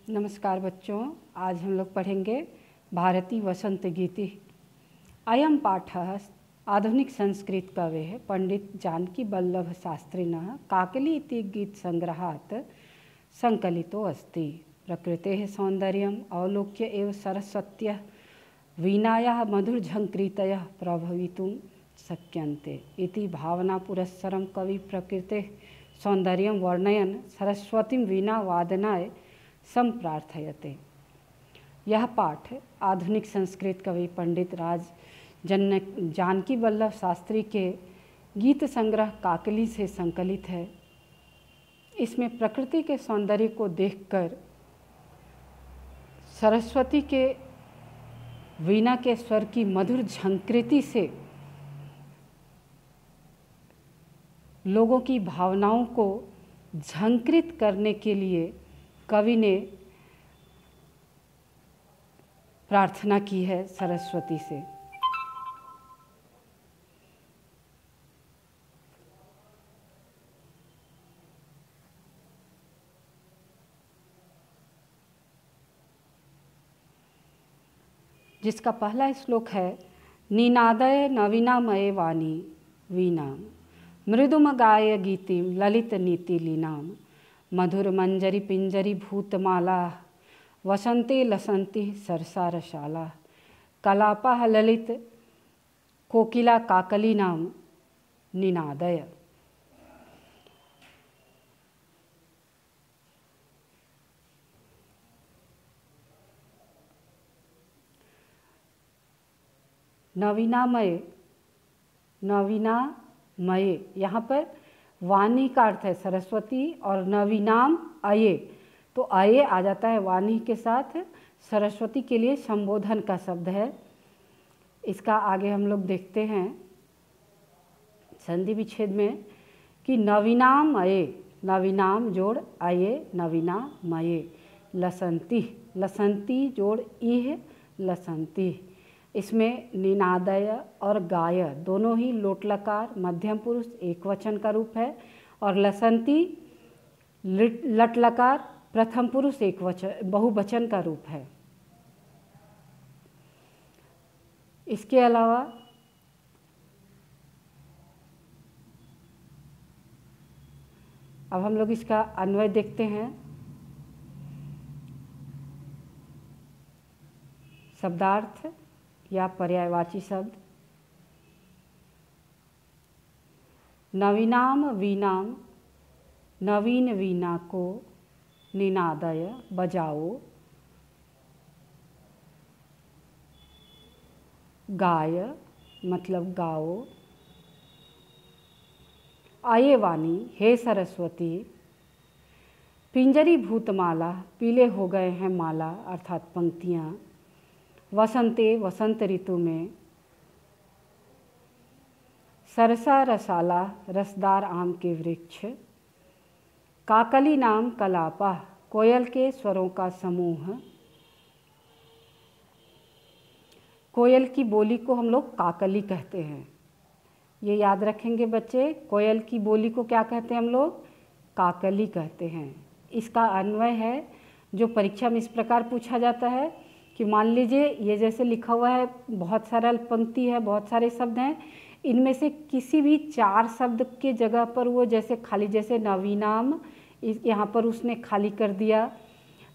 नमस्कार बच्चों, आज हम लोग पढ़ेंगे भारती वसंत गीति। अयं पाठः आधुनिक संस्कृत कवेः पंडित जानकी वल्लभ शास्त्रिणः काकली इति गीतसंग्रहात् संकलितो अस्ति। प्रकृतेः सौन्दर्यम् अवलोक्य एव सरस्वत्याः वीणायाः मधुरझङ्कृतयः प्रभवितुं शक्यन्ते इति भावनापुरस्सरं कवि प्रकृतेः सौन्दर्यं वर्णयन् सरस्वतीं वीणावादनाय संप्रार्थयते। यह पाठ आधुनिक संस्कृत कवि पंडित जानकी वल्लभ शास्त्री के गीत संग्रह काकली से संकलित है। इसमें प्रकृति के सौंदर्य को देखकर सरस्वती के वीणा के स्वर की मधुर झंकृति से लोगों की भावनाओं को झंकृत करने के लिए कवि ने प्रार्थना की है सरस्वती से। जिसका पहला श्लोक है, निनादय नवीनामये वाणी वीणा मृदुमगाय गीतिं ललित नीति लीनाम मधुर मंजरी पिंजरी भूतमाला वसंते लसंती सरसारशाला कलापः ललित कोकिला काकली नाम निनादय। नवीनामय, नवीनामय यहाँ पर वाणी का अर्थ है सरस्वती और नवीनाम अये, तो अये आ जाता है वाणी के साथ, सरस्वती के लिए संबोधन का शब्द है। इसका आगे हम लोग देखते हैं संधि विच्छेद में कि नवीनाम अये, नवीनाम जोड़ अये नवीनामये, लसंती लसंती जोड़ इह लसंती। इसमें निनादय और गाय दोनों ही लोटलकार मध्यम पुरुष एकवचन का रूप है और लसंती लटलकार प्रथम पुरुष एकवचन बहुवचन का रूप है। इसके अलावा अब हम लोग इसका अन्वय देखते हैं। शब्दार्थ या पर्यायवाची शब्द, नवीनाम वीणाम, नवीन वीणा को निनादय बजाओ, गाय मतलब गाओ, आये वाणी हे सरस्वती, पिंजरी भूतमाला पीले हो गए हैं माला अर्थात पंक्तियाँ, वसंते वसंत ऋतु में, सरसा रसाला रसदार आम के वृक्ष, काकली नाम कलापा कोयल के स्वरों का समूह। कोयल की बोली को हम लोग काकली कहते हैं, ये याद रखेंगे बच्चे। कोयल की बोली को क्या कहते हैं हम लोग? काकली कहते हैं। इसका अन्वय है जो परीक्षा में इस प्रकार पूछा जाता है कि मान लीजिए ये जैसे लिखा हुआ है, बहुत सरल पंक्ति है, बहुत सारे शब्द हैं, इनमें से किसी भी चार शब्द के जगह पर वो जैसे खाली, जैसे नवीनाम यहाँ पर उसने खाली कर दिया,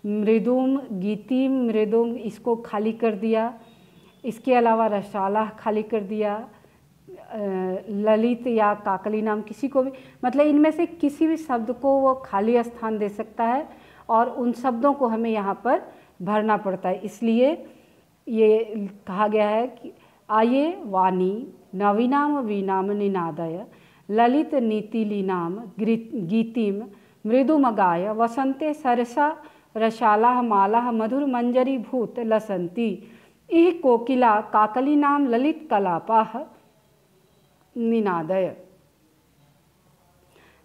मृदुम गीतिम मृदुम इसको खाली कर दिया, इसके अलावा रसाला खाली कर दिया, ललित या काकली नाम किसी को भी, मतलब इनमें से किसी भी शब्द को वो खाली स्थान दे सकता है और उन शब्दों को हमें यहाँ पर भरना पड़ता है। इसलिए ये कहा गया है कि आये वाणी नवीनाम वीणाम निनादय ललित नीति लीनाम गीतिम मृदुमगाय वसंते सरसा रसाला माला मधुर मंजरी भूत लसंती इह कोकिला काकली नाम ललित कलापाह निनादय।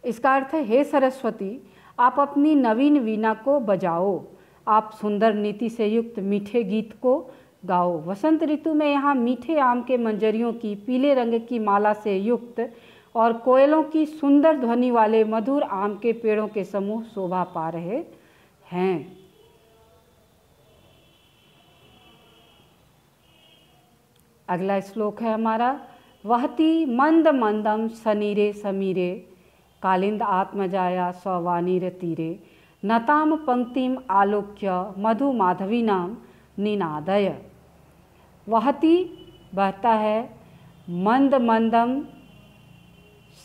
इसका अर्थ है, हे सरस्वती, आप अपनी नवीन वीणा को बजाओ, आप सुंदर नीति से युक्त मीठे गीत को गाओ। वसंत ऋतु में यहाँ मीठे आम के मंजरियों की पीले रंग की माला से युक्त और कोयलों की सुंदर ध्वनि वाले मधुर आम के पेड़ों के समूह शोभा पा रहे हैं। अगला श्लोक है हमारा, वहति मंद मंदम सनीरे समीरे कालिंद आत्मजाया सवानीर तीरे नताम पंक्तिम आलोक्य मधु माधवीनां निनादय। वहति बहता है, मंद मंदम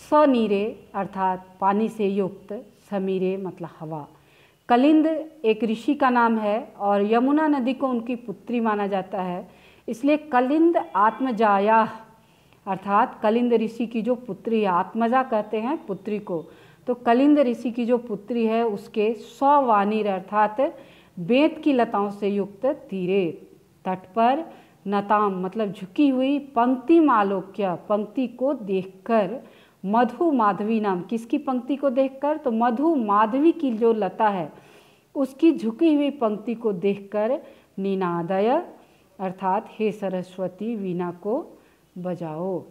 सनीरे अर्थात पानी से युक्त, समीरे मतलब हवा। कलिंद एक ऋषि का नाम है और यमुना नदी को उनकी पुत्री माना जाता है, इसलिए कलिंद आत्मजाया अर्थात कलिंद ऋषि की जो पुत्री है, आत्मजा कहते हैं पुत्री को, तो कलिंद ऋषि की जो पुत्री है उसके 100 वानीर अर्थात बेंत की लताओं से युक्त तीरे तट पर नताम मतलब झुकी हुई पंक्तिम आलोक्य पंक्ति को देखकर मधु माधवी नाम, किसकी पंक्ति को देखकर, तो मधु माधवी की जो लता है उसकी झुकी हुई पंक्ति को देखकर निनादय अर्थात हे सरस्वती वीणा को बजाओ।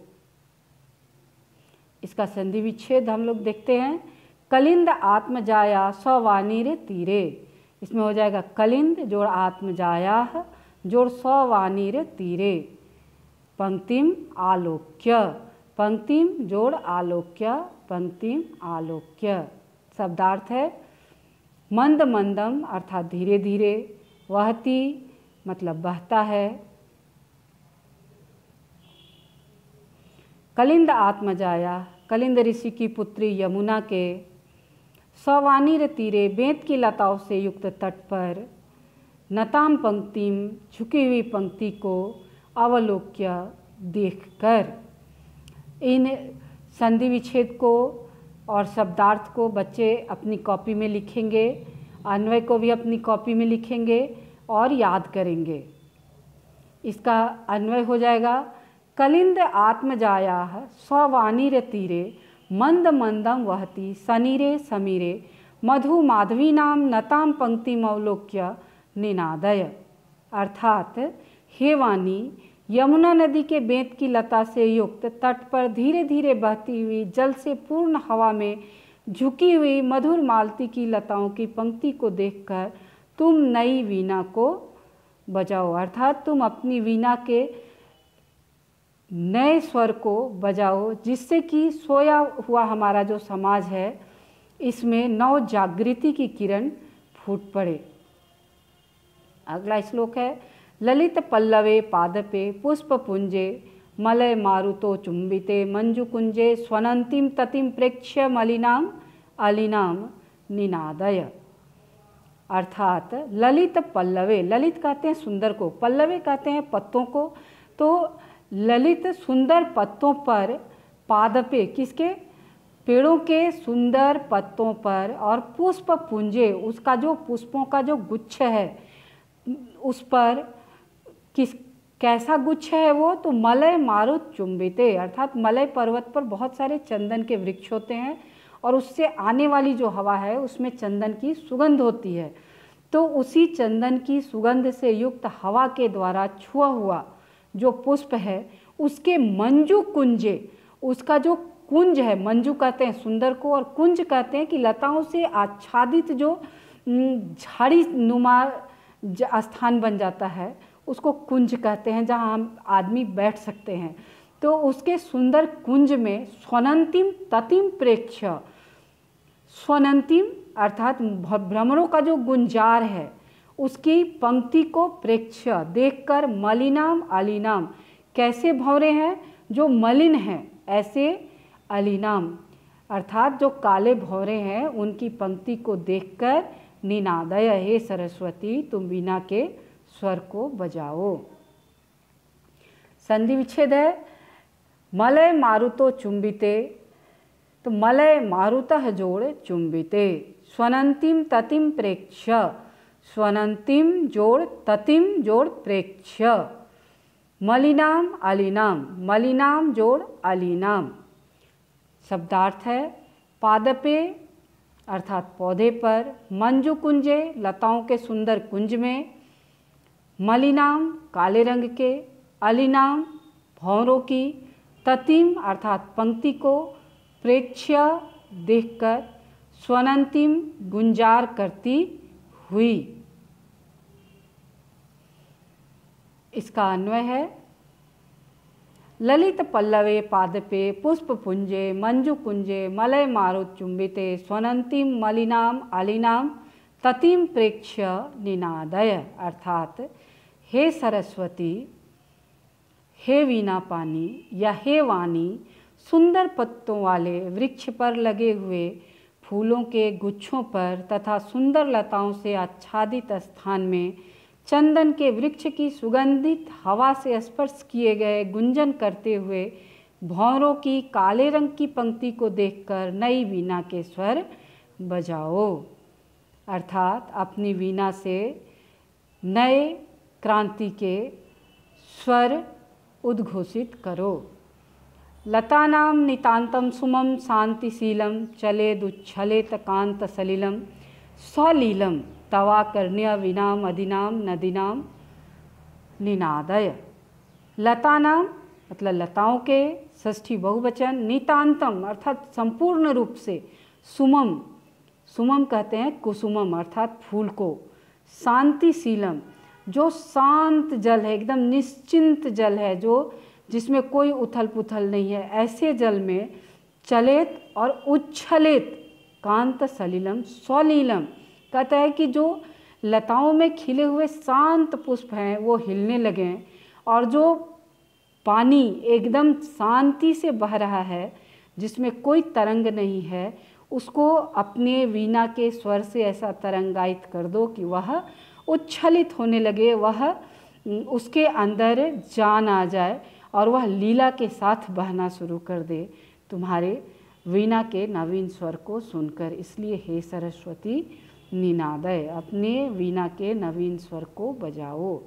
इसका संधि विच्छेद हम लोग देखते हैं, कलिंद आत्मजाया सवानीर तीरे, इसमें हो जाएगा कलिंद जोड़ आत्मजाया जोड़ सवानीर तीरे पंक्तिम आलोक्य, पंक्तिम जोड़ आलोक्य, पंक्तिम आलोक्य। शब्दार्थ है मंद मंदम अर्थात धीरे धीरे, वहती मतलब बहता है, कलिंद आत्मजाया कलिंद ऋषि की पुत्री यमुना के, सवानीर तीरे बेंत की लताओं से युक्त तट पर, नताम पंक्तिम झुकी हुई पंक्ति को अवलोक्य देखकर। इन संधि विच्छेद को और शब्दार्थ को बच्चे अपनी कॉपी में लिखेंगे, अन्वय को भी अपनी कॉपी में लिखेंगे और याद करेंगे। इसका अन्वय हो जाएगा, कलिंद आत्मजाया सवानीर तीरे मंद मंदम वहति सनीरे समीरे मधु माधवी नाम नताम पंक्तिम अवलोक्य निनादय। अर्थात हे वाणी, यमुना नदी के बेंत की लता से युक्त तट पर धीरे धीरे बहती हुई जल से पूर्ण हवा में झुकी हुई मधुर मालती की लताओं की पंक्ति को देखकर तुम नई वीणा को बजाओ, अर्थात तुम अपनी वीणा के नए स्वर को बजाओ, जिससे कि सोया हुआ हमारा जो समाज है इसमें नव जागृति की किरण फूट पड़े। अगला श्लोक है, ललित पल्लवे पादपे पुष्प पुंजे मलय मारुतो चुंबिते मंजु कुंजे स्वनंतिम ततिम प्रेक्ष्य मलिनाम अलिनाम निनादय। अर्थात ललित पल्लवे, ललित कहते हैं सुंदर को, पल्लवे कहते हैं पत्तों को, तो ललित सुंदर पत्तों पर, पादपे किसके, पेड़ों के सुंदर पत्तों पर, और पुष्प पुंजे उसका जो पुष्पों का जो गुच्छ है उस पर कैसा गुच्छ है वो, तो मलय मारुत चुंबिते अर्थात मलय पर्वत पर बहुत सारे चंदन के वृक्ष होते हैं और उससे आने वाली जो हवा है उसमें चंदन की सुगंध होती है, तो उसी चंदन की सुगंध से युक्त हवा के द्वारा छुआ हुआ जो पुष्प है उसके मंजू कुंजे, उसका जो कुंज है, मंजू कहते हैं सुंदर को और कुंज कहते हैं कि लताओं से आच्छादित जो झाड़ी नुमा स्थान बन जाता है उसको कुंज कहते हैं, जहाँ हम आदमी बैठ सकते हैं। तो उसके सुंदर कुंज में स्वनंतिम ततिम प्रेक्ष्य, स्वनंतिम अर्थात भ्रमरों का जो गुंजार है उसकी पंक्ति को प्रेक्ष्य देखकर मलिनाम अलिनाम, कैसे भंवरे हैं, जो मलिन हैं ऐसे, अलिनाम अर्थात जो काले भंवरे हैं उनकी पंक्ति को देखकर निनादय, हे सरस्वती तुम वीणा के स्वर को बजाओ। संधि विच्छेद है, मलय मारुतो चुंबिते, तो मलय मारुतः जोड़ चुंबिते, स्वनंतिम ततिम प्रेक्ष्य, स्वनंतिम जोड़ ततिम जोड़ प्रेक्ष्य, मलिनाम अलिनाम, मलिनाम जोड़ अलिनाम। शब्दार्थ है, पादपे अर्थात पौधे पर, मंजू कुंजे लताओं के सुंदर कुंज में, मलिनाम काले रंग के, अलिनाम भंवरों की, ततिम अर्थात पंक्ति को, प्रेक्ष्य देखकर, स्वनंतिम गुंजार करती हुई। इसका अन्वय है, ललित पल्लवे पादपे पुष्पपुंजे मंजुकुंजे मलय मारुतचुंबिते स्वनंतीम मलिनाम आलिनाम ततिम प्रेक्ष्य निनादय। अर्थात हे सरस्वती, हे वीणा पानी या हे वाणी, सुंदर पत्तों वाले वृक्ष पर लगे हुए फूलों के गुच्छों पर तथा सुंदर लताओं से आच्छादित स्थान में चंदन के वृक्ष की सुगंधित हवा से स्पर्श किए गए गुंजन करते हुए भौरों की काले रंग की पंक्ति को देखकर नई वीणा के स्वर बजाओ। अर्थात अपनी वीणा से नए क्रांति के स्वर उद्घोषित करो। लतानां नितान्तं सुमं शांतिशीलं चलेदुच्छलेत कांतसलिलं स्वलीलं तवाकर्ण्य वीणाम अदीनां नदीनां निनादय। लतानां मतलब लताओं के षष्ठी बहुवचन, नितांतम अर्थात संपूर्ण रूप से, सुमम, सुमम कहते हैं कुसुमम अर्थात फूल को, शांतिशीलम जो शांत जल है, एकदम निश्चिंत जल है, जो जिसमें कोई उथल पुथल नहीं है, ऐसे जल में चलेत और उच्छलेत कांत सलिलम स्वलीलम कहता है कि जो लताओं में खिले हुए शांत पुष्प हैं वो हिलने लगें और जो पानी एकदम शांति से बह रहा है जिसमें कोई तरंग नहीं है, उसको अपने वीणा के स्वर से ऐसा तरंगायित कर दो कि वह उच्छलित होने लगे, वह उसके अंदर जान आ जाए और वह लीला के साथ बहना शुरू कर दे तुम्हारे वीणा के नवीन स्वर को सुनकर। इसलिए हे सरस्वती निनादय, अपने वीणा के नवीन स्वर को बजाओ।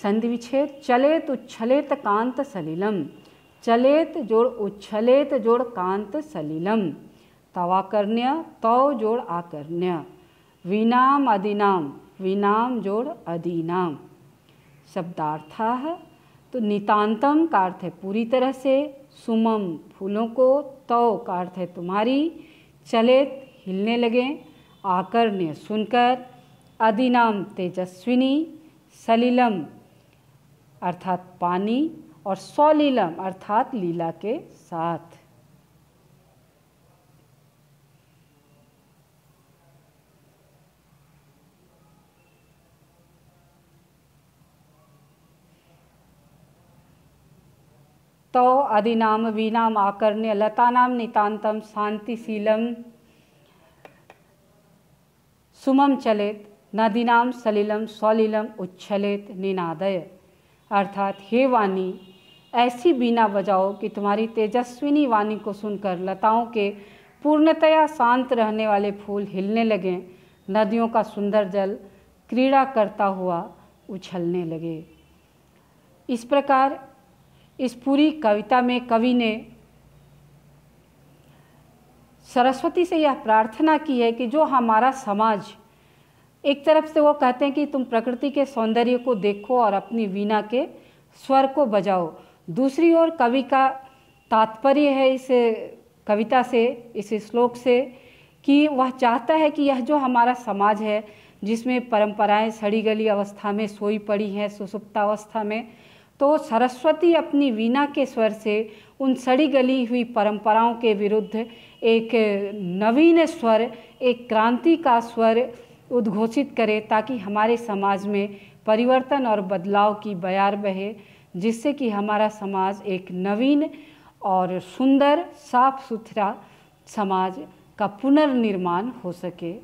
संधि विच्छेद चलेत उच्छलेत कांत सलिलम, चलेत जोड़ उच्छलेत जोड़ कांत सलिलम, तवाकर्ण्य तौ जोड़ आकर्ण्य, वीणाम अदीनाम वीणाम जोड़ अदीनाम। शब्दार्थः तो नितांतम का अर्थ है पूरी तरह से, सुमम फूलों को, तौ का अर्थ है तुम्हारी, चलेत हिलने लगे, आकर्ण्य सुनकर, अदीनाम तेजस्विनी, सलिलम अर्थात पानी और स्वलीलम अर्थात लीला के साथ। तौ अदीनाम वीणाम आकर्ण्य लतानाम नितांतम शांतिशीलम सुमम चलेत नदीनाम सलिलम स्वलीलम उच्छलेत निनादय। अर्थात हे वाणी, ऐसी बीना बजाओ कि तुम्हारी तेजस्विनी वाणी को सुनकर लताओं के पूर्णतया शांत रहने वाले फूल हिलने लगें, नदियों का सुंदर जल क्रीड़ा करता हुआ उछलने लगे। इस प्रकार इस पूरी कविता में कवि ने सरस्वती से यह प्रार्थना की है कि जो हमारा समाज, एक तरफ से वो कहते हैं कि तुम प्रकृति के सौंदर्य को देखो और अपनी वीणा के स्वर को बजाओ, दूसरी ओर कवि का तात्पर्य है इस कविता से, इस श्लोक से, कि वह चाहता है कि यह जो हमारा समाज है जिसमें परंपराएं सड़ी गली अवस्था में सोई पड़ी हैं, सुसुप्तावस्था में, तो सरस्वती अपनी वीणा के स्वर से उन सड़ी गली हुई परंपराओं के विरुद्ध एक नवीन स्वर, एक क्रांति का स्वर उद्घोषित करे, ताकि हमारे समाज में परिवर्तन और बदलाव की बयार बहे, जिससे कि हमारा समाज एक नवीन और सुंदर साफ सुथरा समाज का पुनर्निर्माण हो सके।